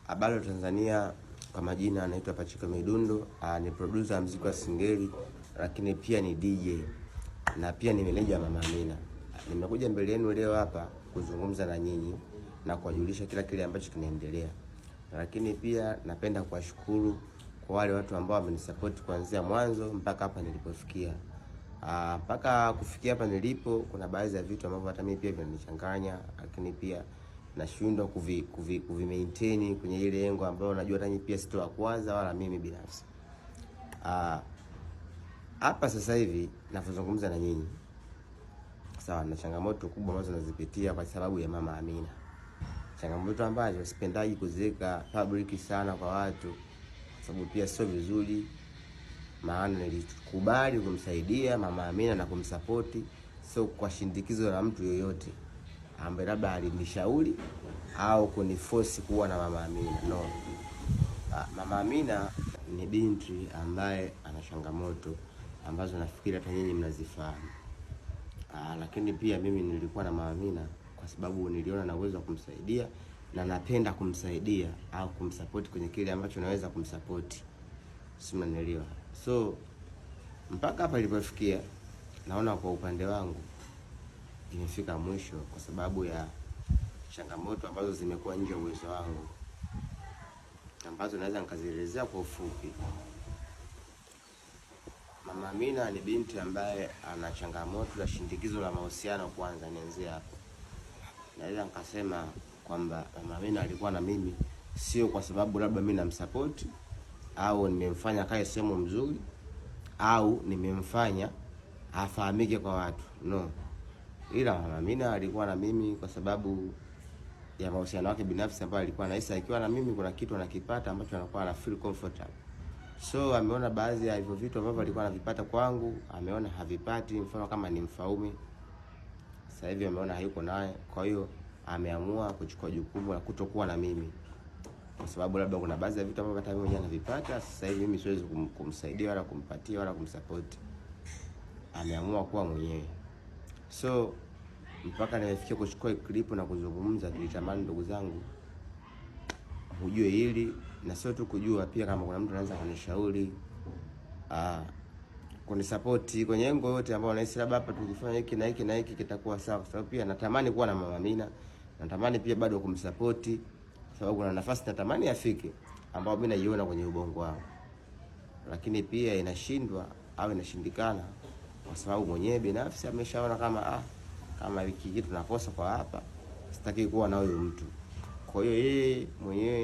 Habari Tanzania, kwa majina anaitwa Pachiko Midundo, ni producer muziki wa Singeli, lakini pia ni DJ na pia ni meneja Mama Amina. Nimekuja mbele yenu leo hapa kuzungumza na nyinyi na kuwajulisha kile ambacho kinaendelea. Lakini pia napenda kuwashukuru kwa wale watu ambao wamenisupport kuanzia mwanzo mpaka hapa nilipofikia. Mpaka kufikia hapa nilipo, kuna baadhi ya vitu ambavyo hata mimi pia vinanichanganya, lakini pia nashindwa kuvi maintain kwenye ile lengo ambalo najua hata pia sitoa kwanza wala mimi binafsi. Hapa sasa hivi ninapozungumza na nyinyi, sawa, na changamoto kubwa ambazo nazipitia kwa sababu ya Mama Amina. Changamoto ambazo sipendaji kuziweka public sana kwa watu, kwa sababu pia sio vizuri. Maana nilikubali kumsaidia Mama Amina na kumsupport, sio kwa shindikizo la mtu yoyote ambaye labda alinishauri au kuniforce kuwa na Mama Amina. No. Mama Amina ni binti ambaye ana changamoto ambazo nafikiri hata nyinyi mnazifahamu. Lakini pia mimi nilikuwa na Mama Amina kwa sababu niliona na uwezo wa kumsaidia na napenda kumsaidia au kumsupport kwenye kile ambacho naweza kumsupport. Si mnanielewa? So mpaka hapa nilipofikia, naona kwa upande wangu imefika mwisho kwa sababu ya changamoto ambazo zimekuwa nje ya uwezo wangu, ambazo naweza nikazielezea kwa ufupi. Mama Amina ni binti ambaye ana changamoto la shindikizo la mahusiano. Kwanza nianzie hapo. Naweza nikasema kwamba Mama Amina alikuwa na mimi sio kwa sababu labda mimi namsupport au nimemfanya kae sehemu mzuri au nimemfanya afahamike kwa watu. No. Ila Mama Amina alikuwa na mimi kwa sababu ya mahusiano yake binafsi ambayo alikuwa anahisi akiwa na mimi kuna kitu anakipata ambacho anakuwa ana feel comfortable. So ameona baadhi ya hivyo vitu ambavyo alikuwa anavipata kwangu, ameona havipati, mfano kama ni Mfaume. Sasa hivi ameona hayuko naye, kwa hiyo ameamua kuchukua jukumu la kutokuwa na mimi. Kwa sababu labda kuna baadhi ya vitu ambavyo hata mimi mwenyewe navipata, sasa hivi mimi siwezi kumsaidia wala kumpatia wala kumsupport. Ameamua kuwa mwenyewe. So mpaka nimefikia kuchukua clip na kuzungumza, nilitamani ndugu zangu ujue hili, na sio tu kujua, pia kama kuna mtu anaweza kunishauri kunisupport kwenye lengo yote ambao nahisi labda hapa tukifanya hiki na hiki na hiki kitakuwa sawa. Kwa sababu pia natamani kuwa na Mama Amina, natamani pia bado kumsupport, kwa sababu kuna nafasi natamani afike ambao mimi naiona kwenye ubongo wangu, lakini pia inashindwa au inashindikana kwa sababu mwenyewe binafsi ameshaona kama hiki kitu tunakosa kwa hapa, sitaki kuwa na huyo mtu. Kwa hiyo yeye mwenyewe